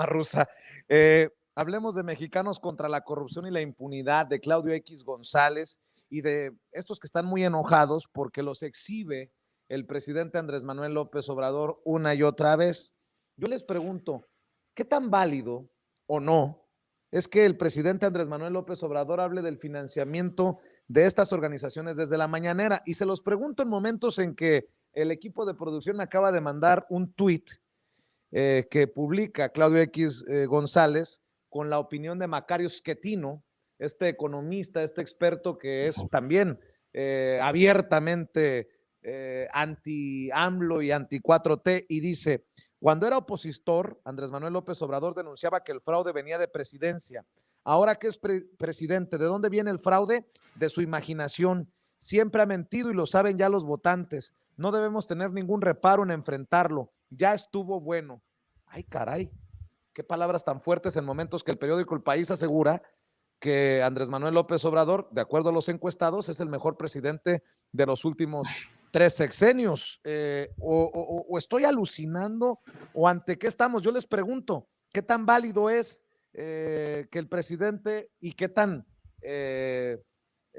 Rusa. Hablemos de Mexicanos contra la corrupción y la impunidad, de Claudio X González y de estos que están muy enojados porque los exhibe el presidente Andrés Manuel López Obrador una y otra vez. Yo les pregunto, ¿qué tan válido o no es que el presidente Andrés Manuel López Obrador hable del financiamiento de estas organizaciones desde la mañanera? Y se los pregunto en momentos en que el equipo de producción me acaba de mandar un tuit que publica Claudio X González con la opinión de Macario Schettino, este economista, este experto que es también abiertamente anti-AMLO y anti-4T, y dice: cuando era opositor, Andrés Manuel López Obrador denunciaba que el fraude venía de presidencia. Ahora que es presidente, ¿de dónde viene el fraude? De su imaginación. Siempre ha mentido y lo saben ya los votantes. No debemos tener ningún reparo en enfrentarlo. Ya estuvo bueno. Ay, caray, qué palabras tan fuertes en momentos que el periódico El País asegura que Andrés Manuel López Obrador, de acuerdo a los encuestados, es el mejor presidente de los últimos 3 sexenios. O estoy alucinando, o ante qué estamos. Yo les pregunto, ¿qué tan válido es que el presidente y qué tan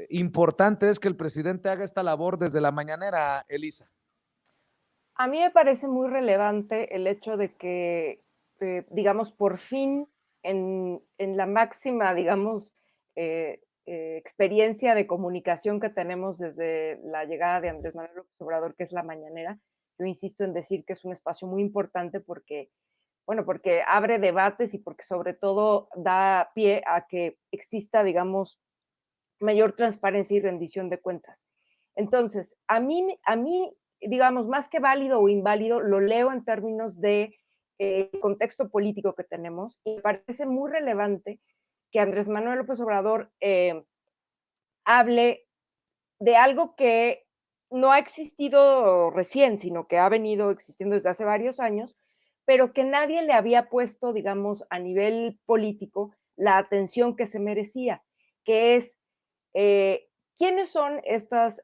importante es que el presidente haga esta labor desde la mañanera, Elisa? A mí me parece muy relevante el hecho de que, digamos, por fin en la máxima, digamos, experiencia de comunicación que tenemos desde la llegada de Andrés Manuel López Obrador, que es la mañanera, yo insisto en decir que es un espacio muy importante porque, bueno, porque abre debates y porque sobre todo da pie a que exista, digamos, mayor transparencia y rendición de cuentas. Entonces, a mí, digamos, más que válido o inválido, lo leo en términos de contexto político que tenemos y me parece muy relevante que Andrés Manuel López Obrador hable de algo que no ha existido recién, sino que ha venido existiendo desde hace varios años, pero que nadie le había puesto, digamos, a nivel político, la atención que se merecía, que es quiénes son estas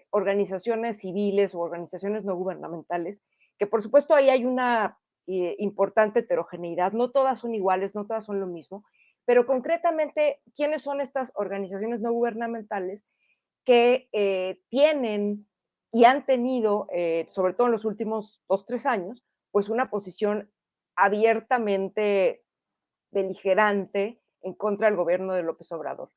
organizaciones civiles o organizaciones no gubernamentales, que por supuesto ahí hay una importante heterogeneidad, no todas son iguales, no todas son lo mismo, pero concretamente, ¿quiénes son estas organizaciones no gubernamentales que tienen y han tenido, sobre todo en los últimos 2, 3 años, pues una posición abiertamente beligerante en contra del gobierno de López Obrador?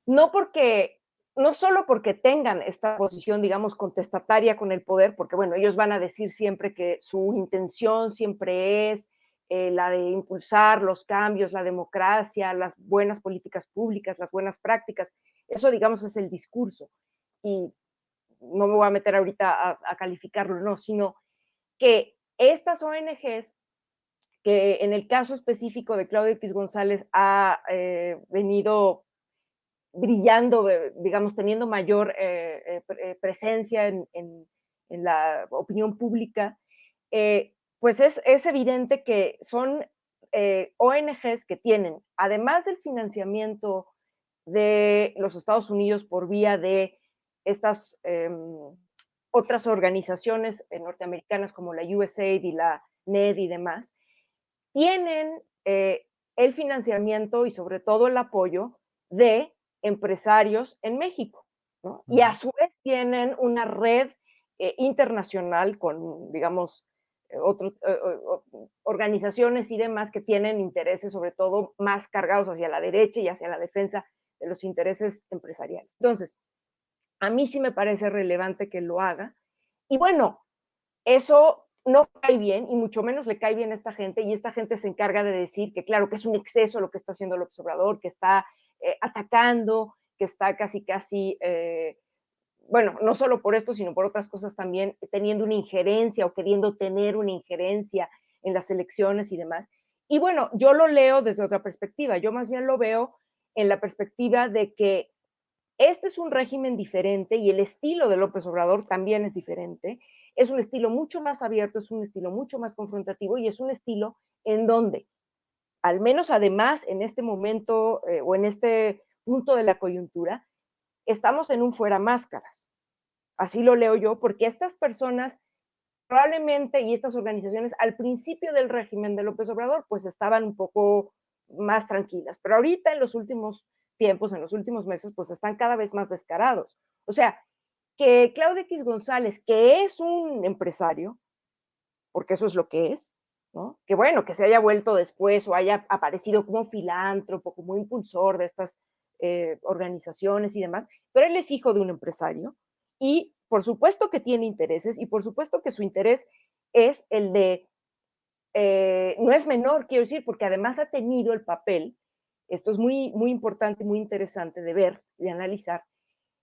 No porque, no solo porque tengan esta posición, digamos, contestataria con el poder, porque bueno, ellos van a decir siempre que su intención siempre es la de impulsar los cambios, la democracia, las buenas políticas públicas, las buenas prácticas. Eso, digamos, es el discurso. Y no me voy a meter ahorita a calificarlo, no, sino que estas ONGs, que en el caso específico de Claudio X González ha venido brillando, digamos, teniendo mayor presencia en la opinión pública, pues es evidente que son ONGs que tienen, además del financiamiento de los Estados Unidos por vía de estas otras organizaciones norteamericanas como la USAID y la NED y demás, tienen el financiamiento y sobre todo el apoyo de empresarios en México, ¿no? Y a su vez tienen una red internacional con, digamos, otras organizaciones y demás que tienen intereses sobre todo más cargados hacia la derecha y hacia la defensa de los intereses empresariales. Entonces, a mí sí me parece relevante que lo haga. Y bueno, eso no cae bien y mucho menos le cae bien a esta gente y esta gente se encarga de decir que claro que es un exceso lo que está haciendo López Obrador, que está atacando, que está casi, bueno, no solo por esto, sino por otras cosas también, teniendo una injerencia o queriendo tener una injerencia en las elecciones y demás. Y bueno, yo lo leo desde otra perspectiva, yo más bien lo veo en la perspectiva de que este es un régimen diferente y el estilo de López Obrador también es diferente. Es un estilo mucho más abierto, es un estilo mucho más confrontativo y es un estilo en donde, al menos además en este momento o en este punto de la coyuntura, estamos en un fuera máscaras. Así lo leo yo, porque estas personas probablemente, y estas organizaciones al principio del régimen de López Obrador, pues estaban un poco más tranquilas, pero ahorita en los últimos tiempos, en los últimos meses, pues están cada vez más descarados. O sea, que Claudio X González, que es un empresario, porque eso es lo que es, ¿no? Que bueno, que se haya vuelto después o haya aparecido como filántropo, como impulsor de estas organizaciones y demás, pero él es hijo de un empresario y por supuesto que tiene intereses y por supuesto que su interés es el de, no es menor, quiero decir, porque además ha tenido el papel, esto es muy, muy importante, muy interesante de ver, de analizar,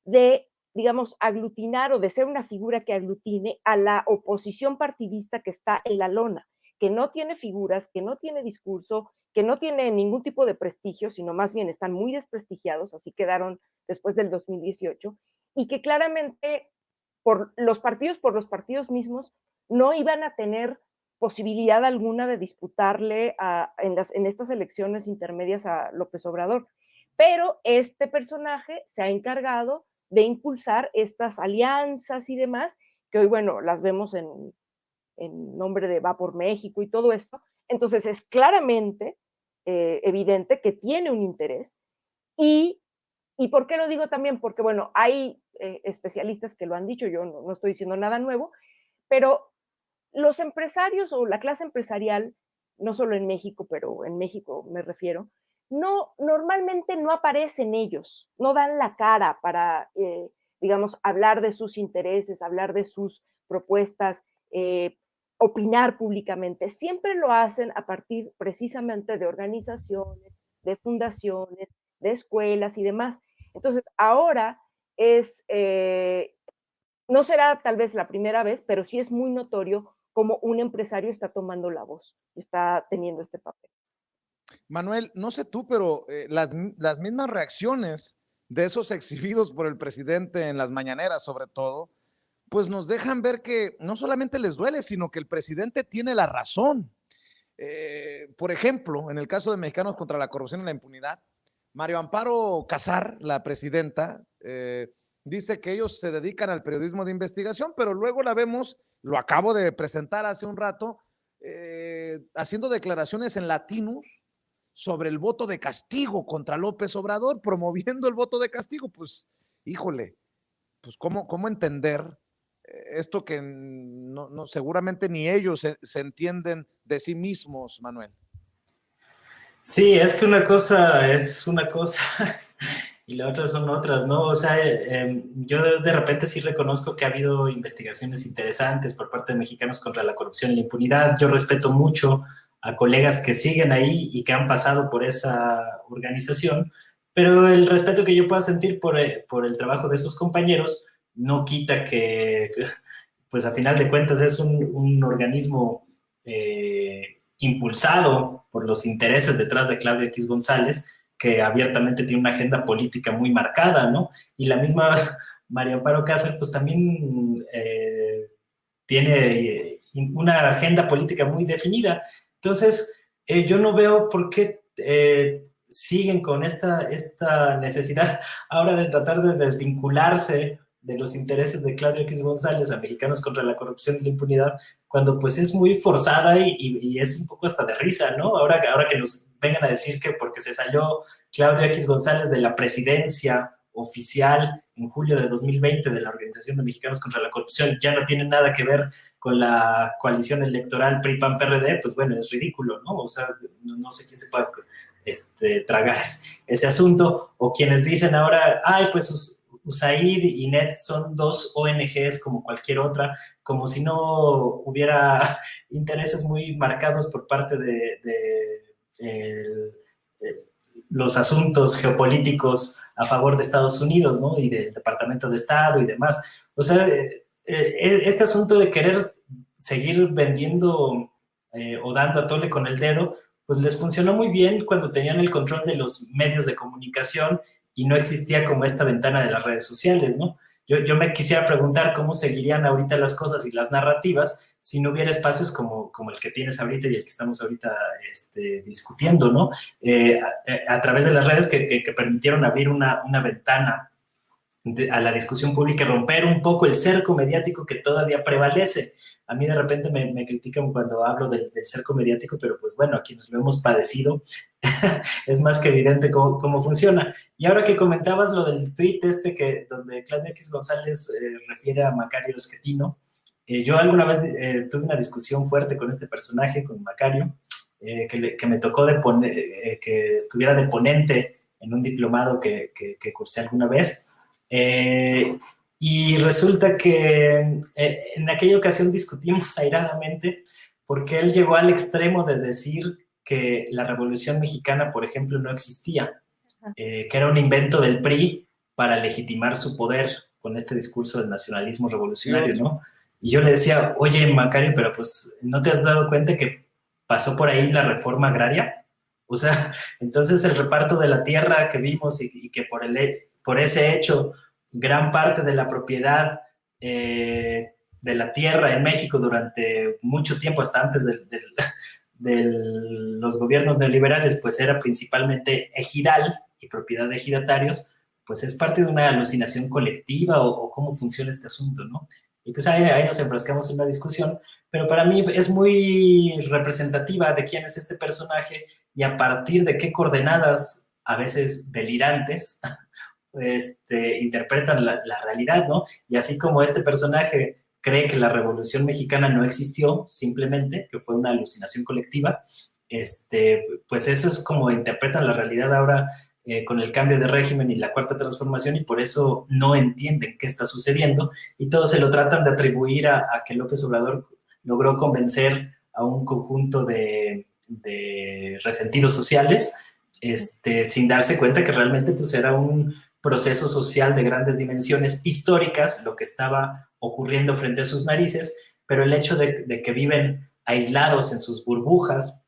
de, digamos, aglutinar o de ser una figura que aglutine a la oposición partidista que está en la lona, que no tiene figuras, que no tiene discurso, que no tiene ningún tipo de prestigio, sino más bien están muy desprestigiados, así quedaron después del 2018, y que claramente por los partidos mismos, no iban a tener posibilidad alguna de disputarle en estas elecciones intermedias a López Obrador. Pero este personaje se ha encargado de impulsar estas alianzas y demás, que hoy, bueno, las vemos en nombre de Va por México y todo esto. Entonces es claramente evidente que tiene un interés. Y, ¿Y por qué lo digo también? Porque, bueno, hay especialistas que lo han dicho, yo no estoy diciendo nada nuevo, pero los empresarios o la clase empresarial, no solo en México, pero en México me refiero, normalmente no aparecen ellos, no dan la cara para, digamos, hablar de sus intereses, hablar de sus propuestas, opinar públicamente. Siempre lo hacen a partir precisamente de organizaciones, de fundaciones, de escuelas y demás. Entonces, ahora es, no será tal vez la primera vez, pero sí es muy notorio cómo un empresario está tomando la voz, está teniendo este papel. Manuel, no sé tú, pero las mismas reacciones de esos exhibidos por el presidente en las mañaneras, sobre todo, pues nos dejan ver que no solamente les duele, sino que el presidente tiene la razón. Por ejemplo, en el caso de Mexicanos contra la Corrupción y la Impunidad, Mario Amparo Casar, la presidenta, dice que ellos se dedican al periodismo de investigación, pero luego la vemos, lo acabo de presentar hace un rato, haciendo declaraciones en Latinus sobre el voto de castigo contra López Obrador, promoviendo el voto de castigo. Pues, híjole, pues cómo entender esto que seguramente ni ellos se entienden de sí mismos, Manuel. Sí, es que una cosa es una cosa y la otra son otras, ¿no? O sea, yo de repente sí reconozco que ha habido investigaciones interesantes por parte de Mexicanos contra la Corrupción y la Impunidad. Yo respeto mucho a colegas que siguen ahí y que han pasado por esa organización, pero el respeto que yo pueda sentir por el trabajo de esos compañeros no quita que, pues a final de cuentas es un organismo impulsado por los intereses detrás de Claudio X González, que abiertamente tiene una agenda política muy marcada, ¿no? Y la misma María Amparo Casar, pues también tiene una agenda política muy definida. Entonces, yo no veo por qué siguen con esta necesidad ahora de tratar de desvincularse de los intereses de Claudio X González a Mexicanos contra la Corrupción y la Impunidad, cuando pues es muy forzada y es un poco hasta de risa, ¿no? Ahora que nos vengan a decir que porque se salió Claudio X González de la presidencia oficial en julio de 2020 de la Organización de Mexicanos contra la Corrupción, ya no tiene nada que ver con la coalición electoral PRI-PAN-PRD, pues bueno, es ridículo, ¿no? O sea, no sé quién se puede tragar ese asunto, o quienes dicen ahora, ay, pues USAID y NET son dos ONGs como cualquier otra, como si no hubiera intereses muy marcados por parte de los asuntos geopolíticos a favor de Estados Unidos, ¿no? Y del Departamento de Estado y demás. O sea, este asunto de querer seguir vendiendo o dando a tole con el dedo, pues les funcionó muy bien cuando tenían el control de los medios de comunicación y no existía como esta ventana de las redes sociales, ¿no? Yo me quisiera preguntar cómo seguirían ahorita las cosas y las narrativas si no hubiera espacios como el que tienes ahorita y el que estamos ahorita discutiendo, ¿no? A través de las redes que permitieron abrir una ventana a la discusión pública y romper un poco el cerco mediático que todavía prevalece. A mí de repente me critican cuando hablo del cerco mediático, pero pues bueno, a quienes lo hemos padecido, es más que evidente cómo funciona. Y ahora que comentabas lo del tuit donde Claudia X González refiere a Macario Schettino, yo alguna vez tuve una discusión fuerte con este personaje, con Macario, que me tocó que estuviera de ponente en un diplomado que cursé alguna vez. Y resulta que en aquella ocasión discutimos airadamente porque él llegó al extremo de decir que la Revolución Mexicana, por ejemplo, no existía, que era un invento del PRI para legitimar su poder con este discurso del nacionalismo revolucionario, ¿no? Y yo le decía, oye, Macario, pero pues, ¿no te has dado cuenta que pasó por ahí la reforma agraria? O sea, entonces el reparto de la tierra que vimos y que por ese hecho gran parte de la propiedad de la tierra en México durante mucho tiempo, hasta antes de los gobiernos neoliberales, pues era principalmente ejidal y propiedad de ejidatarios, pues es parte de una alucinación colectiva o cómo funciona este asunto, ¿no? Y pues ahí nos enfrascamos en una discusión, pero para mí es muy representativa de quién es este personaje y a partir de qué coordenadas, a veces delirantes, interpretan la realidad, ¿no? Y así como este personaje cree que la Revolución Mexicana no existió, simplemente, que fue una alucinación colectiva, pues eso es como interpretan la realidad ahora con el cambio de régimen y la Cuarta Transformación, y por eso no entienden qué está sucediendo, y todos se lo tratan de atribuir a que López Obrador logró convencer a un conjunto de resentidos sociales, sin darse cuenta que realmente pues era un proceso social de grandes dimensiones históricas, lo que estaba ocurriendo frente a sus narices, pero el hecho de que viven aislados en sus burbujas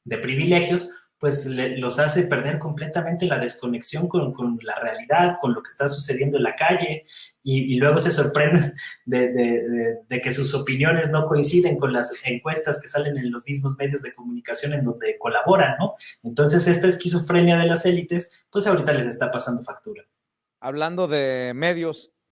de privilegios, pues los hace perder completamente la desconexión con la realidad, con lo que está sucediendo en la calle, y luego se sorprenden de que sus opiniones no coinciden con las encuestas que salen en los mismos medios de comunicación en donde colaboran, ¿no? Entonces esta esquizofrenia de las élites, pues ahorita les está pasando factura. Hablando de medios,